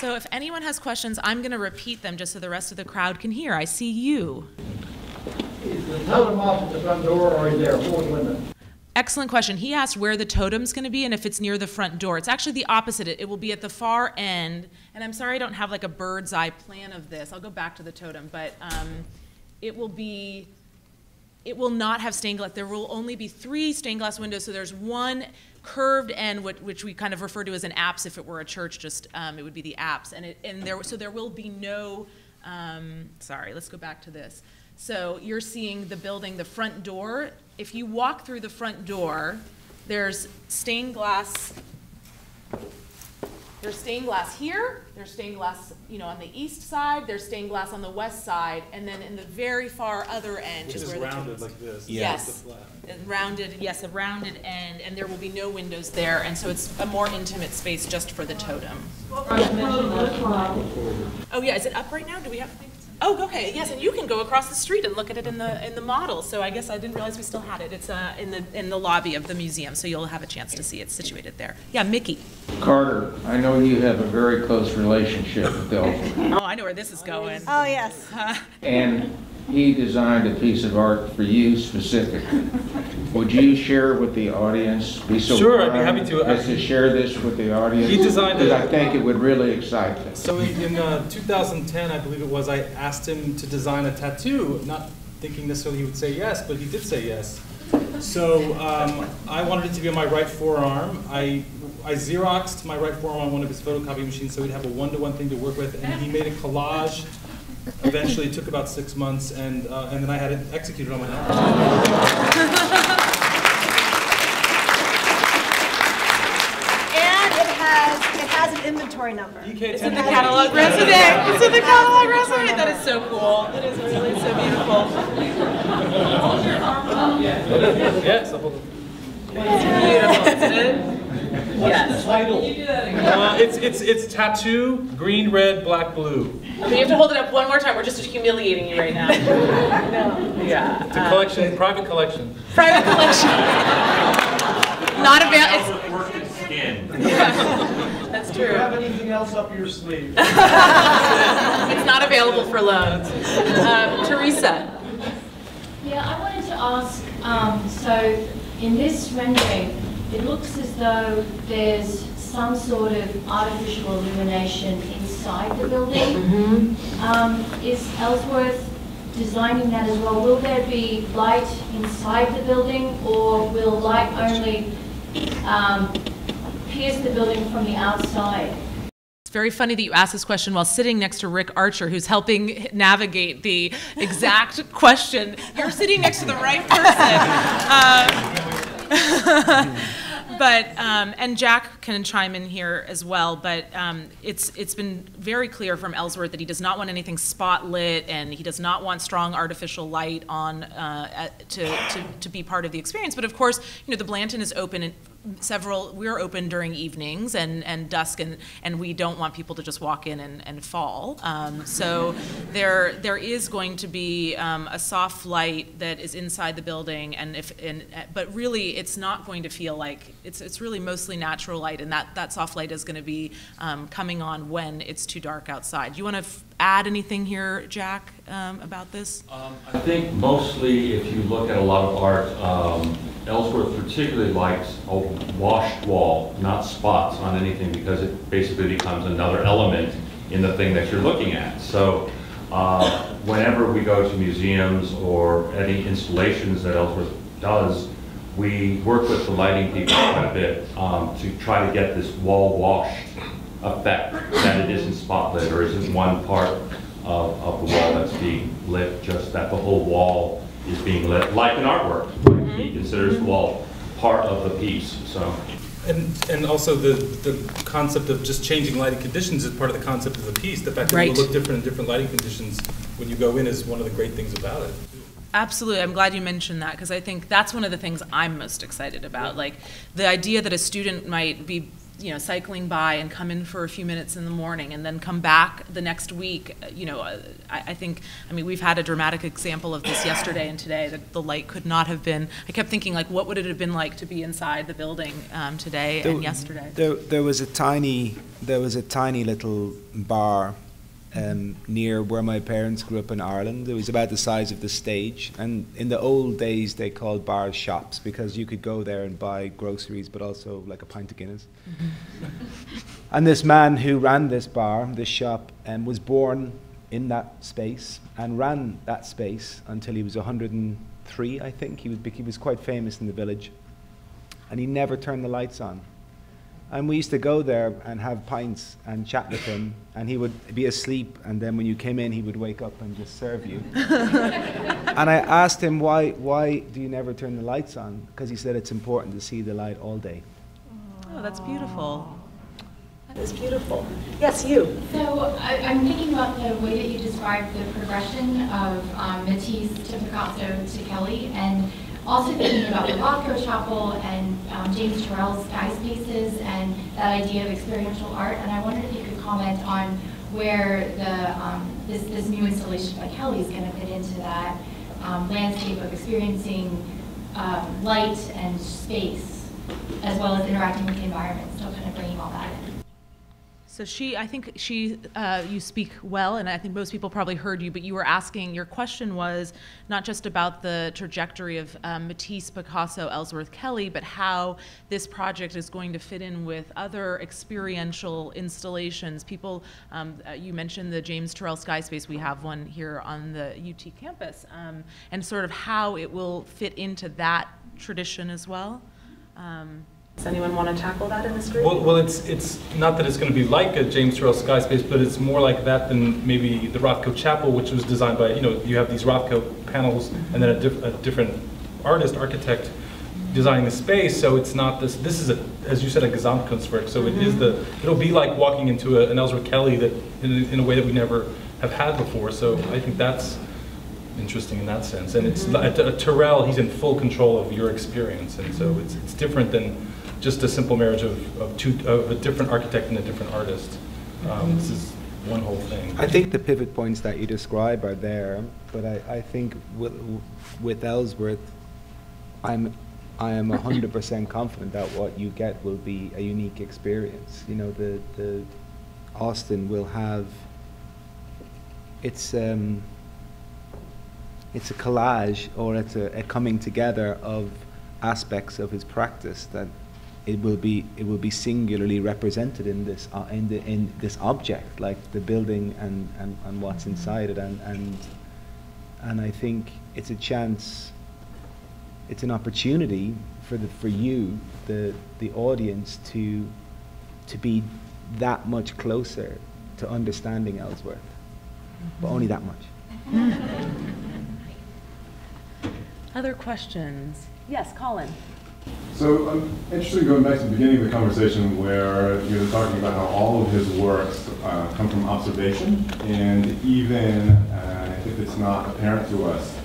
So if anyone has questions, I'm going to repeat them just so the rest of the crowd can hear. I see you. Is the totem off at the front door, or is there a fourth window? Excellent question. He asked where the totem's going to be and if it's near the front door. It's actually the opposite. It will be at the far end. And I'm sorry I don't have like a bird's eye plan of this. I'll go back to the totem, but it will not have stained glass. There will only be 3 stained glass windows. So there's one curved end, which we kind of refer to as an apse. If it were a church, just it would be the apse. So there will be no. Sorry, let's go back to this. So you're seeing the building, the front door. If you walk through the front door, there's stained glass. There's stained glass here. There's stained glass, on the east side. There's stained glass on the west side, and then in the very far other end is where the rounded like this. Yes, rounded. Yes, a rounded end, and there will be no windows there, and so it's a more intimate space just for the totem. Oh yeah, is it up right now? Do we have? Oh, okay. Yes, and you can go across the street and look at it in the model. So I guess I didn't realize we still had it. It's in the lobby of the museum, so you'll have a chance to see it situated there. Yeah, Mickey. Carter, I know you have a very close relationship with Ellsworth. Oh, I know where this is going. Oh, yes. And he designed a piece of art for you specifically. Would you share with the audience? Be so sure, I'd be happy to. As to share this with the audience. He designed it. I think it would really excite them. So in 2010, I believe it was, I asked him to design a tattoo, not thinking necessarily he would say yes, but he did say yes. So I wanted it to be on my right forearm. I Xeroxed my right forearm on one of his photocopy machines so we'd have a one-to-one thing to work with, and he made a collage. Eventually, it took about 6 months, and then I had it executed on my own. And it has an inventory number. It's in the catalog resident. It's in the catalog resident. That is so cool. That is really so beautiful. Yes, I'll hold it. It's beautiful, isn't it? Yes. It's tattoo, green, red, black, blue. Okay, you have to hold it up one more time. We're just humiliating you right now. No. Yeah. It's a collection, private collection. Private collection. Not available. That's true. Do you have anything else up your sleeve? It's not available for loan. Teresa. Yeah, I wanted to ask, so in this rendering, it looks as though there's some sort of artificial illumination inside the building. Mm-hmm. Is Ellsworth designing that as well? Will there be light inside the building, or will light only pierce the building from the outside? It's very funny that you asked this question while sitting next to Rick Archer, who's helping navigate the exact question. You're sitting next to the right person. But, and Jack can chime in here as well, but it's been very clear from Ellsworth that he does not want anything spotlit, and he does not want strong artificial light on to be part of the experience. But of course, the Blanton is open we're open during evenings and dusk, and we don't want people to just walk in and fall. So there is going to be a soft light that is inside the building, but really it's not going to feel like, it's really mostly natural light, and that soft light is going to be coming on when it's too dark outside. Do you want to add anything here, Jack, about this? I think mostly if you look at a lot of art, Ellsworth particularly likes a washed wall, not spots on anything, because it basically becomes another element in the thing that you're looking at. So whenever we go to museums or any installations that Ellsworth does, we work with the lighting people quite a bit to try to get this wall washed effect, that it isn't spotlit or isn't one part of the wall that's being lit, just that the whole wall is being lit, like an artwork. Mm-hmm. He considers the wall part of the piece. So, and also the concept of just changing lighting conditions is part of the concept of the piece. The fact that it will look different in different lighting conditions when you go in is one of the great things about it. Absolutely. I'm glad you mentioned that, because I think that's one of the things I'm most excited about. Like the idea that a student might be you know, cycling by and come in for a few minutes in the morning and then come back the next week. You know, I think, I mean, we've had a dramatic example of this yesterday and today, that the light could not have been, I kept thinking, like, what would it have been like to be inside the building today and yesterday? There was a tiny little bar near where my parents grew up in Ireland. It was about the size of the stage, and in the old days they called bars shops because you could go there and buy groceries but also like a pint of Guinness. And this man who ran this bar, this shop, was born in that space and ran that space until he was 103, I think. He was quite famous in the village, and he never turned the lights on. And we used to go there and have pints and chat with him, and he would be asleep, and then when you came in, he would wake up and just serve you. And I asked him, why do you never turn the lights on? Because he said it's important to see the light all day. Oh, that's beautiful. That is beautiful. Yes, you. So I'm thinking about the way that you described the progression of Matisse to Picasso to Kelly, and also thinking about the Rothko Chapel and James Turrell's sky spaces and that idea of experiential art. And I wondered if you could comment on where this new installation by Kelly is going to fit into that landscape of experiencing light and space, as well as interacting with the environment, still kind of bringing all that in. So I think you speak well, and I think most people probably heard you, but you were asking, your question was not just about the trajectory of Matisse, Picasso, Ellsworth, Kelly, but how this project is going to fit in with other experiential installations. People, you mentioned the James Turrell Sky Space, we have one here on the UT campus, and sort of how it will fit into that tradition as well. Does anyone want to tackle that in this group? Well, it's not that it's going to be like a James Turrell Sky Space, but it's more like that than maybe the Rothko Chapel, which was designed by, you know, you have these Rothko panels and then a different architect designing the space. So it's not this is as you said, a Gesamtkunstwerk. So it'll be like walking into an Ellsworth Kelly that in a way that we never have had before. So I think that's interesting in that sense. And it's a Turrell, he's in full control of your experience, and so it's different than just a simple marriage of a different architect and a different artist. This is one whole thing. I think the pivot points that you describe are there, but I think with Ellsworth, I am 100% confident that what you get will be a unique experience. You know, the Austin will have it's a collage, or it's a coming together of aspects of his practice that it will be singularly represented in this in this object, like the building and what's inside it, and I think it's a chance, it's an opportunity for you, the audience, to be that much closer to understanding Ellsworth, but only that much. Other questions? Yes, Colin. So I'm interested in going back to the beginning of the conversation where you were talking about how all of his works come from observation, and even if it's not apparent to us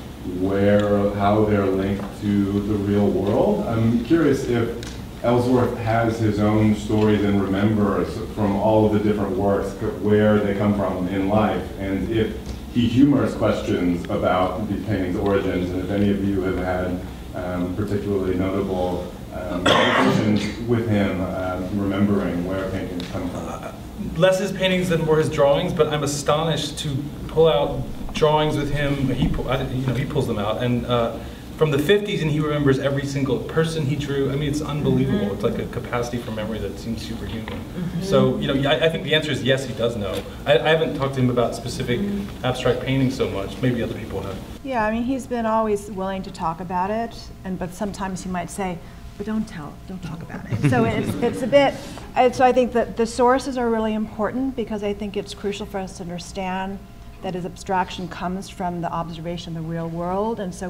how they're linked to the real world. I'm curious if Ellsworth has his own stories and remembers from all of the different works where they come from in life, and if he humors questions about these paintings' origins, and if any of you have had particularly notable conversations with him, remembering where paintings come from. Less his paintings than more his drawings, but I'm astonished to pull out drawings with him. He pulls them out, and from the 50s, and he remembers every single person he drew. I mean, it's unbelievable. It's like a capacity for memory that seems superhuman. So, you know, I think the answer is yes, he does know. I haven't talked to him about specific abstract paintings so much. Maybe other people have. Yeah, I mean, he's been always willing to talk about it, but sometimes he might say, but don't talk about it. So it's a bit, so I think that the sources are really important, because I think it's crucial for us to understand that his abstraction comes from the observation of the real world. And so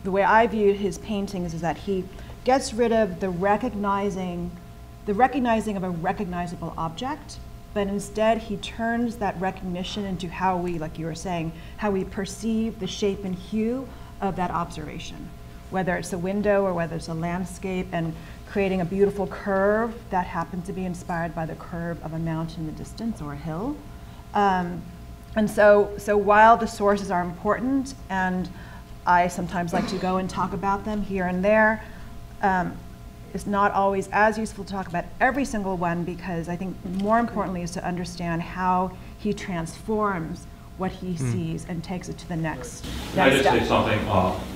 the way I view his paintings is that he gets rid of the recognizing of a recognizable object, but instead he turns that recognition into how we, like you were saying, how we perceive the shape and hue of that observation. whether it's a window or whether it's a landscape, and creating a beautiful curve that happens to be inspired by the curve of a mountain in the distance or a hill. And so while the sources are important, and I sometimes like to go and talk about them here and there, it's not always as useful to talk about every single one, because I think more importantly is to understand how he transforms what he sees and takes it to the next Can I just step. say something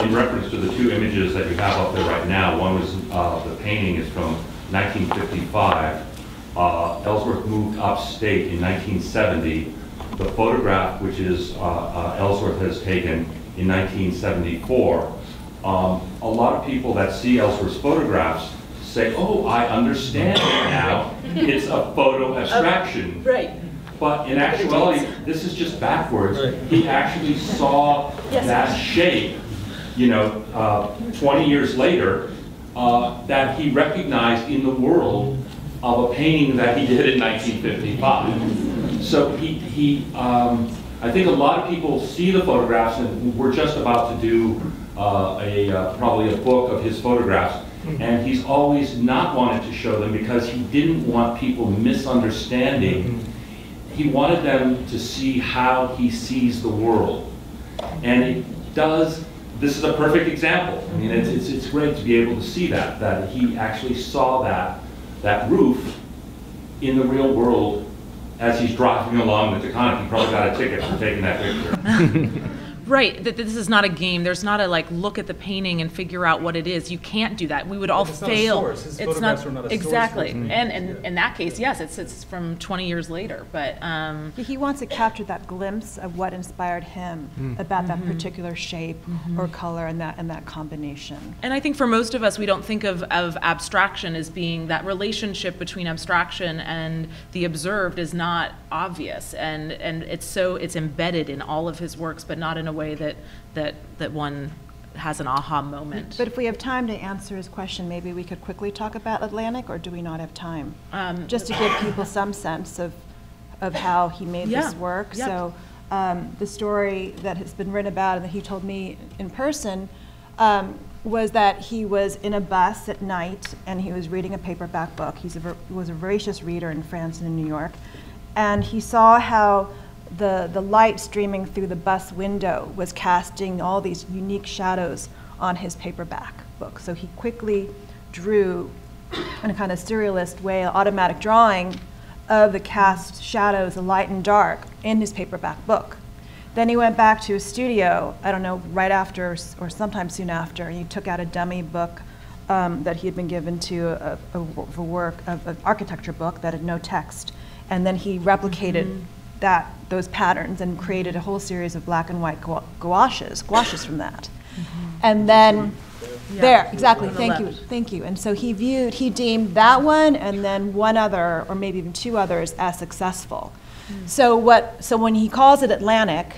in reference to the two images that you have up there right now? One was the painting is from 1955. Ellsworth moved upstate in 1970. The photograph, which is Ellsworth has taken in 1974. A lot of people that see Ellsworth's photographs say, "Oh, I understand it now. It's a photo abstraction." Right. But in actuality, this is just backwards. Right. He actually saw that shape, 20 years later, that he recognized in the world of a painting that he did in 1955. So I think a lot of people see the photographs, and we're just about to do probably a book of his photographs, and he's always not wanted to show them because he didn't want people misunderstanding. He wanted them to see how he sees the world. And it does, this is a perfect example. I mean, it's great to be able to see that he actually saw that roof in the real world as he's driving along the Taconic. He probably got a ticket for taking that picture. Right, that this is not a game. There's not a look at the painting and figure out what it is. You can't do that. We would all It's fail. not a source. His photographs are not a source exactly. for me. And in that case, yes, it's from 20 years later. But He wants to capture that glimpse of what inspired him about that particular shape or color and that combination. And I think for most of us, we don't think of abstraction as being that relationship between abstraction and the observed is not obvious, and it's embedded in all of his works, but not in a way that one has an aha moment. But if we have time to answer his question, maybe we could quickly talk about Atlantic, or do we not have time? Just to give people some sense of how he made this work. Yeah. So the story that has been written about and that he told me in person was that he was in a bus at night and he was reading a paperback book. He was a voracious reader in France and in New York. And he saw how the light streaming through the bus window was casting all these unique shadows on his paperback book. So he quickly drew, in a kind of surrealist way, an automatic drawing of the cast shadows, the light and dark, in his paperback book. Then he went back to his studio, I don't know, right after or sometime soon after, and he took out a dummy book that he had been given to an architecture book that had no text. And then he replicated those patterns and created a whole series of black and white gouaches from that. And then there, exactly, thank you. And so he deemed that one and then one other, or maybe even two others, as successful. So when he calls it Atlantic,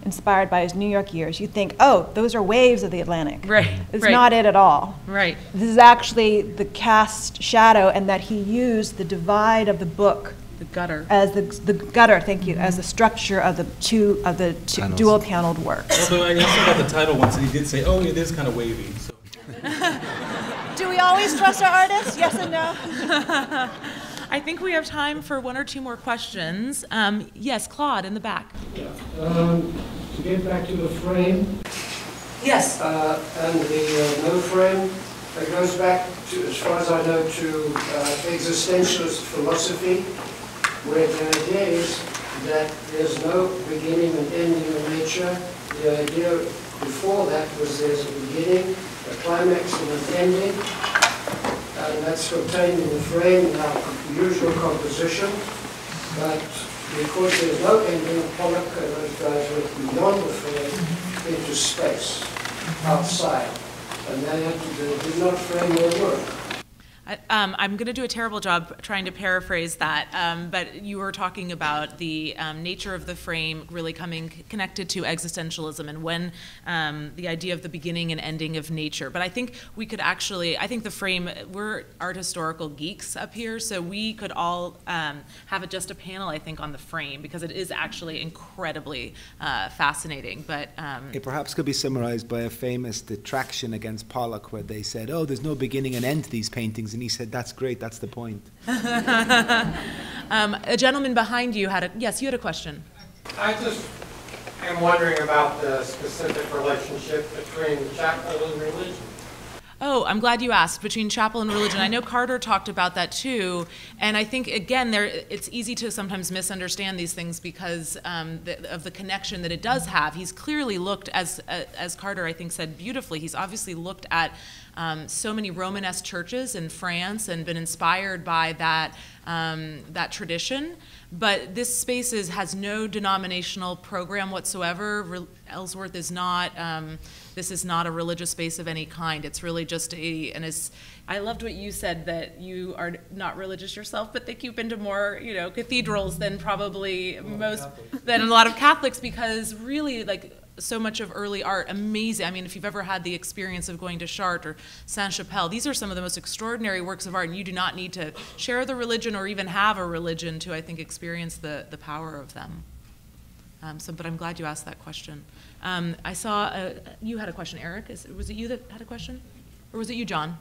inspired by his New York years, you think, oh, those are waves of the Atlantic. Right. It's not it at all. Right. This is actually the cast shadow, and that he used the divide of the book, The gutter. as the gutter, thank you, as the structure of the two dual paneled works. Although I asked him about the title once, and he did say, "Oh, it is kind of wavy." So. Do we always trust our artists? Yes and no? I think we have time for one or two more questions. Yes, Claude in the back. To get back to the frame. Yes. And the no frame, it goes back to, as far as I know, to existentialist philosophy, where the idea is that there's no beginning and ending in nature. The idea before that was there's a beginning, a climax, and an ending. And that's contained in the frame in our usual composition. But because there's no ending, Pollock and those guys went beyond the frame into space, outside. And they did not frame their work. I'm going to do a terrible job trying to paraphrase that, but you were talking about the nature of the frame really connected to existentialism and when the idea of the beginning and ending of nature. But I think we could actually, I think the frame, we're art historical geeks up here, so we could all have just a panel, I think, on the frame because it is actually incredibly fascinating. But it perhaps could be summarized by a famous detraction against Pollock where they said, oh, there's no beginning and end to these paintings. And he said, that's great, that's the point. A gentleman behind you had yes, you had a question. I just am wondering about the specific relationship between chapel and religion. Oh, I'm glad you asked, between chapel and religion. I know Carter talked about that too, and I think, again, it's easy to sometimes misunderstand these things because of the connection that it does have. He's clearly looked, as Carter, I think, said beautifully, he's obviously looked at so many Romanesque churches in France and been inspired by that, that tradition. But this space has no denominational program whatsoever. Ellsworth is not, this is not a religious space of any kind. It's really just I loved what you said, that you are not religious yourself, but think you've been to more, cathedrals than probably than a lot of Catholics, because really, like, so much of early art, amazing. I mean, if you've ever had the experience of going to Chartres or Sainte-Chapelle, these are some of the most extraordinary works of art, and you do not need to share the religion or even have a religion to, I think, experience the power of them. But I'm glad you asked that question. I saw you had a question, Eric. Was it you that had a question? Or was it you, John?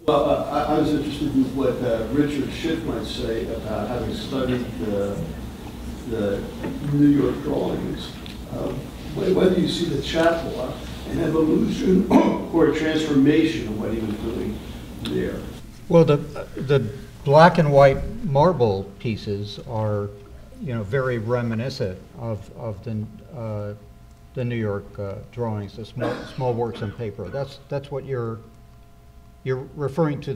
Well, I was interested in what Richard Schiff might say about having studied the New York drawings. Whether you see the chapel an evolution or a transformation of what he was doing there. Well, the black and white marble pieces are, very reminiscent of the New York drawings, the small works on paper. That's what you're referring to,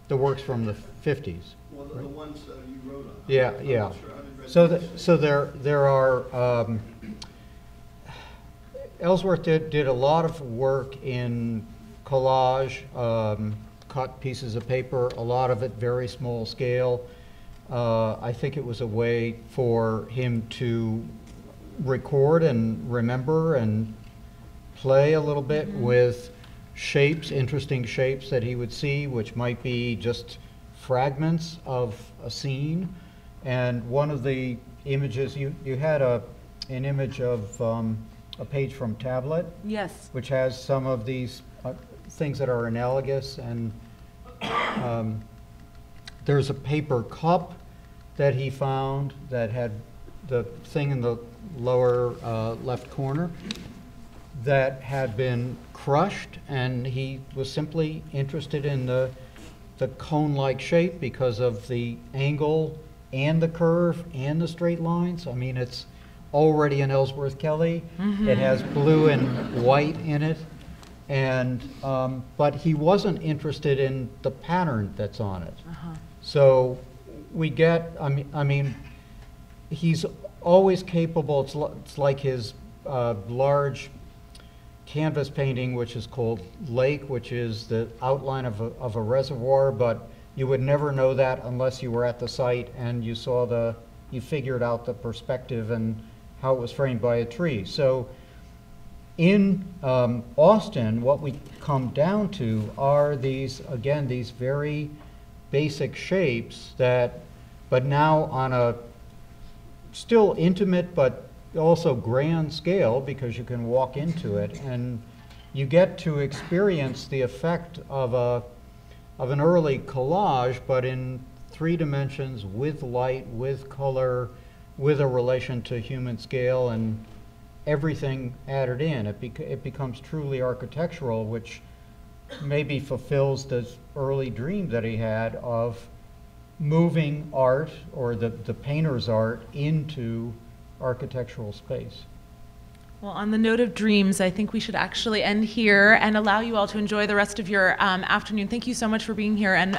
the works from the 50s. Well, the ones that you wrote on. Yeah, yeah. Sure, so there are. Ellsworth did a lot of work in collage, cut pieces of paper, a lot of it very small scale. I think it was a way for him to record and remember and play a little bit with shapes, interesting shapes that he would see, which might be just fragments of a scene. And one of the images, you had an image of a page from Tablet, yes, which has some of these things that are analogous, and there's a paper cup that he found that had the thing in the lower left corner that had been crushed, and he was simply interested in the cone-like shape because of the angle and the curve and the straight lines. I mean, it's already an Ellsworth Kelly. Mm-hmm. It has blue and white in it, and but he wasn't interested in the pattern that's on it. Uh-huh. So we get, I mean, he's always capable. It's like his large canvas painting, which is called Lake, which is the outline of a reservoir, but you would never know that unless you were at the site and you saw you figured out the perspective and how it was framed by a tree. So in Austin, what we come down to are these very basic shapes but now on a still intimate but also grand scale, because you can walk into it and you get to experience the effect of an early collage, but in 3 dimensions, with light, with color, with a relation to human scale, and everything added in. It becomes truly architectural, which maybe fulfills this early dream that he had of moving art, or the painter's art, into architectural space. Well, on the note of dreams, I think we should actually end here and allow you all to enjoy the rest of your afternoon. Thank you so much for being here, and